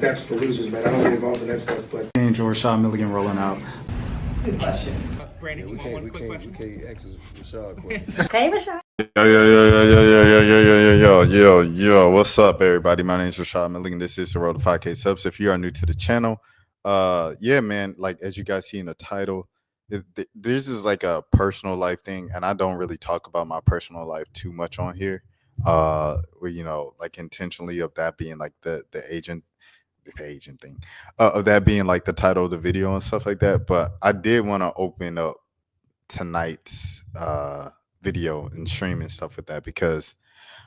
steps for losers, man. I don't get involved in that stuff, but Angel Rashad Milligan rolling out. That's a good question. Brandon, We you want one quick question? can't ask Rashad questions. Hey, Rashad. Yo, what's up, everybody? My name is Rashad Milligan. This is the Road to 5K subs. If you are new to the channel, yeah, man, like as you guys see in the title, this is like a personal life thing, and I don't really talk about my personal life too much on here. Where like intentionally of that being like the agent thing, of that being like the title of the video and stuff like that. But I did want to open up tonight's video and stream and stuff with that because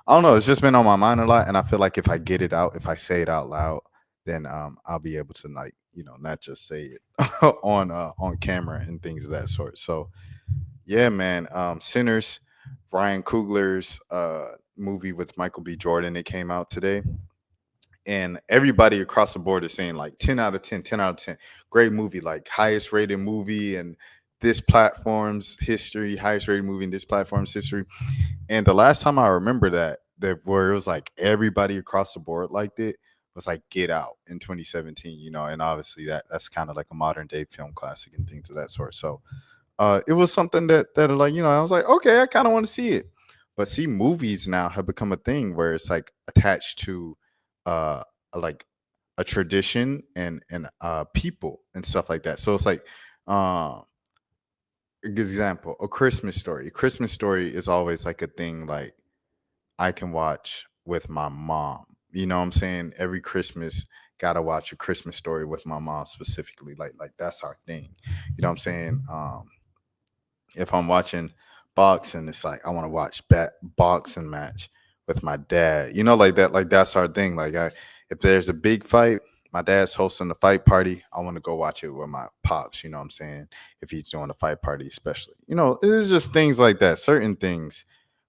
I don't know, it's just been on my mind a lot, and I feel like if I get it out, if I say it out loud, then I'll be able to like not just say it on camera and things of that sort. So yeah, man, Sinners, Ryan Coogler's movie with Michael B. Jordan, it came out today. And everybody across the board is saying like 10 out of 10, 10 out of 10. Great movie, like highest rated movie in this platform's history, highest rated movie in this platform's history. And the last time I remember that where it was like everybody across the board liked it was like Get Out in 2017, and obviously that's kind of like a modern day film classic and things of that sort. So it was something that like, I was like, okay, I kind of want to see it. But see, movies now have become a thing where it's like attached to like a tradition and people and stuff like that. So it's like a good example, a Christmas Story. A Christmas Story is always like a thing like I can watch with my mom. You know what I'm saying? Every Christmas gotta watch A Christmas Story with my mom specifically. Like that's our thing. You know what I'm saying? If I'm watching boxing, it's like I want to watch boxing match with my dad. Like that. Like that's our thing. Like if there's a big fight, my dad's hosting the fight party, I want to go watch it with my pops. You know what I'm saying? If he's doing a fight party, especially. It's just things like that. Certain things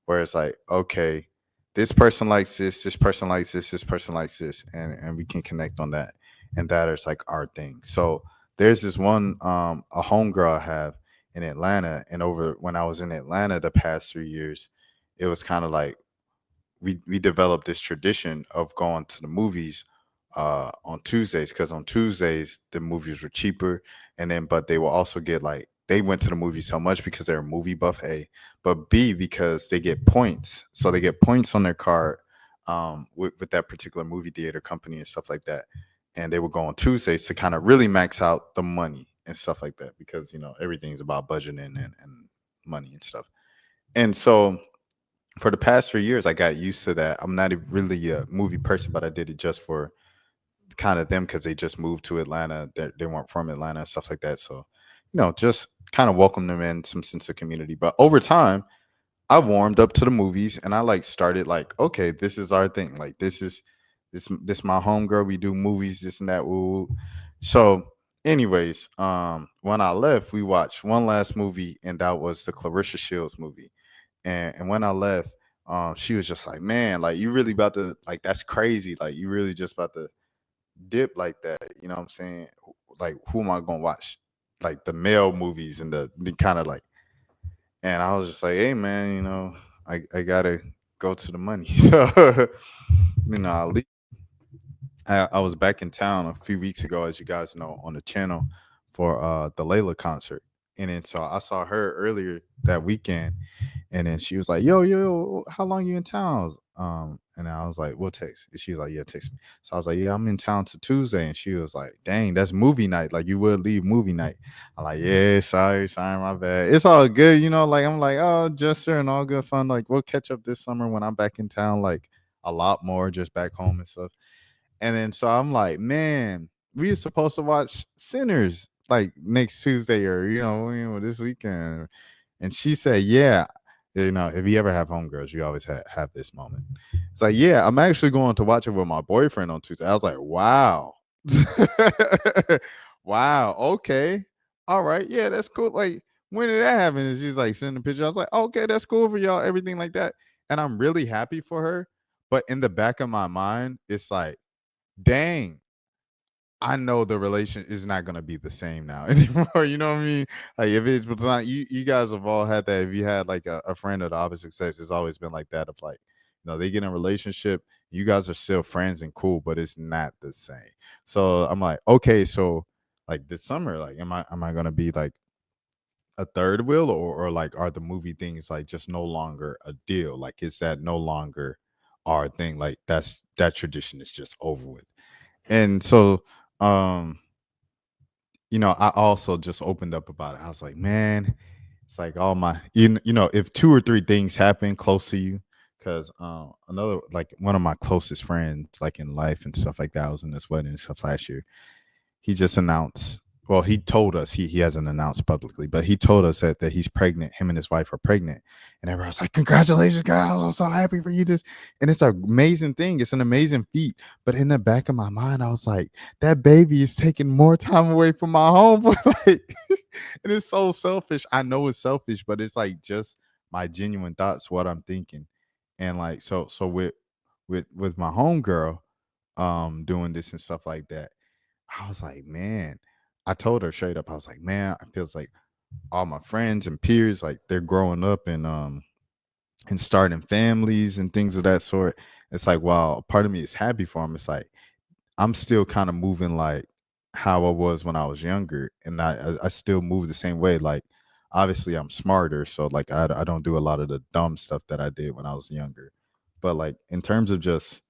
where it's like, okay, this person likes this person likes this person likes this, and we can connect on that. And that is like our thing. So there's this one a homegirl I have in Atlanta, and over when I was in Atlanta the past 3 years, it was kind of like we developed this tradition of going to the movies on Tuesdays, because on Tuesdays the movies were cheaper, and then but they will also get like they went to the movies so much because they're a movie buff, A, but B, because they get points. So they get points on their card with that particular movie theater company and stuff like that. And they would go on Tuesdays to kind of really max out the money and stuff like that, because everything's about budgeting and money and stuff. And so for the past 3 years, I got used to that. I'm not really a movie person, but I did it just for kind of them because they just moved to Atlanta. They weren't from Atlanta and stuff like that. So, just kind of welcome them in some sense of community. But over time, I warmed up to the movies, and I like started like, okay, this is our thing. Like this my homegirl. We do movies, this and that. Woo. So, anyways, when I left, we watched one last movie, and that was the Clarissa Shields movie. And when I left, she was just like, man, like you really about to like that's crazy. Like you really just about to dip like that. You know what I'm saying? Like who am I gonna watch? Like the male movies and the kind of like, and I was just like, hey man, I gotta go to the money. So I leave. I was back in town a few weeks ago, as you guys know, on the channel for the Layla concert. And then so I saw her earlier that weekend, and then she was like, yo, how long you in town? And I was like, we'll text. And she was like, yeah, text me. So I was like, yeah, I'm in town to Tuesday. And she was like, dang, that's movie night. Like you would leave movie night. I'm like, yeah, sorry, my bad. It's all good, like I'm like, oh, Jester and all good fun. Like we'll catch up this summer when I'm back in town, like a lot more just back home and stuff. And then so I'm like, man, we were supposed to watch Sinners like next Tuesday or this weekend. And she said, yeah, if you ever have homegirls, you always have this moment. It's like, yeah, I'm actually going to watch it with my boyfriend on Tuesday. I was like, wow. Wow, okay. All right, yeah, that's cool. Like, when did that happen? And she's like sending a picture. I was like, okay, that's cool for y'all, everything like that. And I'm really happy for her. But in the back of my mind, it's like, dang, I know the relation is not gonna be the same now anymore. You know what I mean? Like if it's not you guys have all had that. If you had like a friend of the opposite sex, it's always been like that of like, they get in a relationship, You guys are still friends and cool, but it's not the same. So I'm like, okay, so like this summer, like, am I gonna be like a third wheel, or like are the movie things like just no longer a deal? Like, is that no longer our thing? Like that tradition is just over with. And so, um, I also just opened up about it. I was like, man, it's like all my, if two or three things happen close to you, because another, like one of my closest friends, like in life and stuff like that, I was in this wedding and stuff last year. He just announced, well, he told us, he hasn't announced publicly, but he told us that he's pregnant. Him and his wife are pregnant. And everyone's like, congratulations, guys. I'm so happy for you. Just, and it's an amazing thing. It's an amazing feat. But in the back of my mind, I was like, that baby is taking more time away from my home. Like, and it's so selfish. I know it's selfish, but it's like just my genuine thoughts, what I'm thinking. And like, so with my homegirl, doing this and stuff like that, I was like, man, I told her straight up, I was like, man, I feels like all my friends and peers, like they're growing up and starting families and things of that sort. It's like, wow, part of me is happy for them. It's like I'm still kind of moving like how I was when I was younger, and I still move the same way. Like obviously I'm smarter, so like I don't do a lot of the dumb stuff that I did when I was younger. But like in terms of just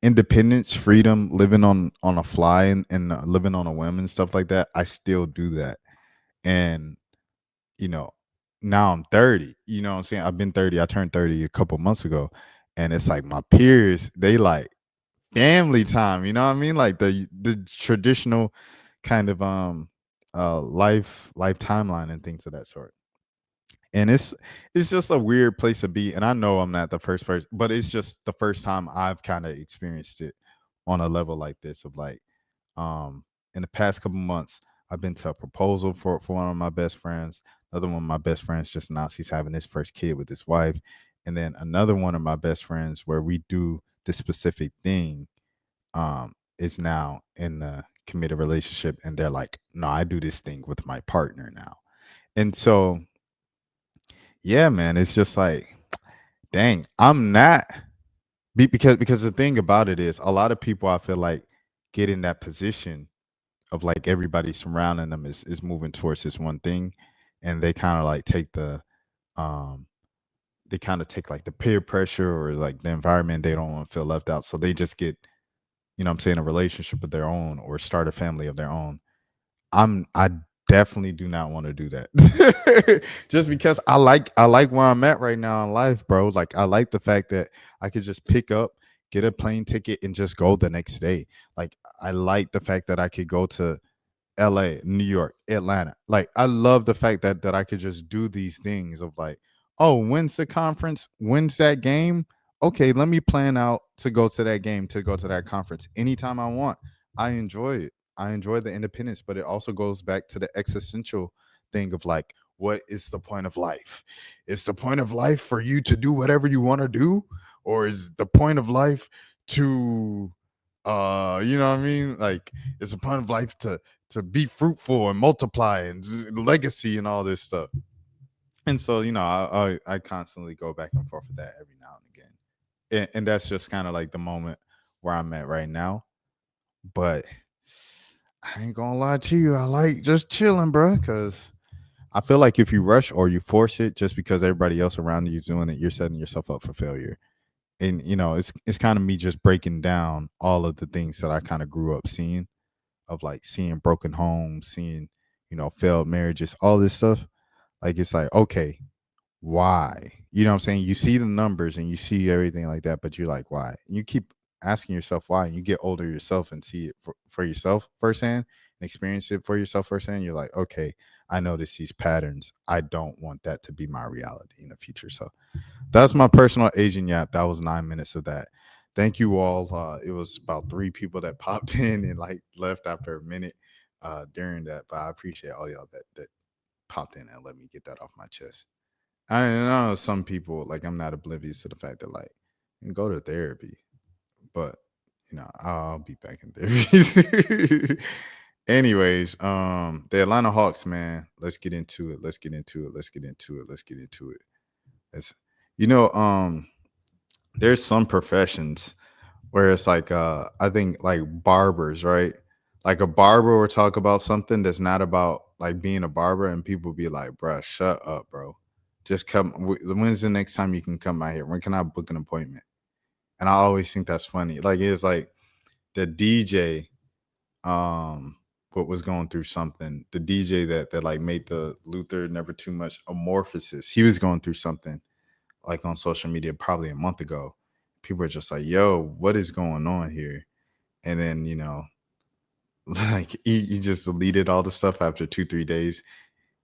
independence, freedom, living on a fly and living on a whim and stuff like that, I still do that. And you know, now I'm 30. You know what I'm saying? I've been 30. I turned 30 a couple months ago, and it's like my peers, they like family time. You know what I mean? Like the traditional kind of life timeline and things of that sort. And it's just a weird place to be, and I know I'm not the first person, but it's just the first time I've kind of experienced it on a level like this of like, in the past couple months I've been to a proposal for one of my best friends. Another one of my best friends just announced he's having his first kid with his wife, and then another one of my best friends where we do this specific thing is now in a committed relationship, and they're like, no, I do this thing with my partner now. And so yeah, man, it's just like, dang, I'm not because the thing about it is a lot of people I feel like get in that position of like everybody surrounding them is moving towards this one thing, and they kind of like take the um they kind of take like the peer pressure or like the environment, they don't want to feel left out, so they just get, what I'm saying, a relationship of their own or start a family of their own. I definitely do not want to do that. Just because I like where I'm at right now in life, bro. Like I like the fact that I could just pick up, get a plane ticket and just go the next day. Like I like the fact that I could go to LA, New York, Atlanta. Like I love the fact that I could just do these things of like, oh, when's the conference? When's that game? Okay, let me plan out to go to that game, to go to that conference anytime I want. I enjoy it. I enjoy the independence, but it also goes back to the existential thing of like, what is the point of life? Is the point of life for you to do whatever you want to do? Or is the point of life to you know what I mean? Like, it's the point of life to be fruitful and multiply and legacy and all this stuff. And so, I constantly go back and forth with that every now and again. And that's just kind of like the moment where I'm at right now. But I ain't gonna lie to you, I like just chilling, bro, because I feel like if you rush or you force it just because everybody else around you is doing it, you're setting yourself up for failure. And it's kind of me just breaking down all of the things that I kind of grew up seeing, of like seeing broken homes, seeing, failed marriages, all this stuff. Like it's like, okay, why? You know what I'm saying? You see the numbers and you see everything like that, but you're like, why? And you keep asking yourself why, and you get older yourself and see it for yourself firsthand and experience it for yourself firsthand. You're like, okay, I notice these patterns. I don't want that to be my reality in the future. So that's my personal Asian yap. That was 9 minutes of that. Thank you all. It was about three people that popped in and like left after a minute during that, but I appreciate all y'all that popped in and let me get that off my chest. I know some people, like, I'm not oblivious to the fact that like you can go to therapy, but I'll be back in therapy. Anyways, the Atlanta Hawks, man. Let's get into it. Let's get into it. Let's get into it. Let's get into it. It's you know, um, there's some professions where it's like I think like barbers, right? Like a barber will talk about something that's not about like being a barber, and people be like, bruh, shut up, bro. Just come. When's the next time you can come out here? When can I book an appointment? And I always think that's funny. Like it's like the DJ, what was going through something. The DJ that like made the Luther Never Too Much Amorphosis. He was going through something like on social media probably a month ago. People are just like, yo, what is going on here? And then, like he just deleted all the stuff after 2-3 days.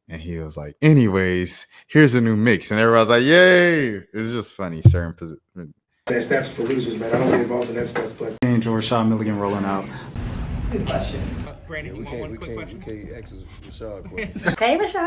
And he was like, anyways, here's a new mix. And everybody's like, yay. It's just funny. That's for losers, man. I don't get involved in that stuff, but. Angel Rashad Milligan rolling out. That's a good question. We can't ask Rashad a question. Hey, Rashad.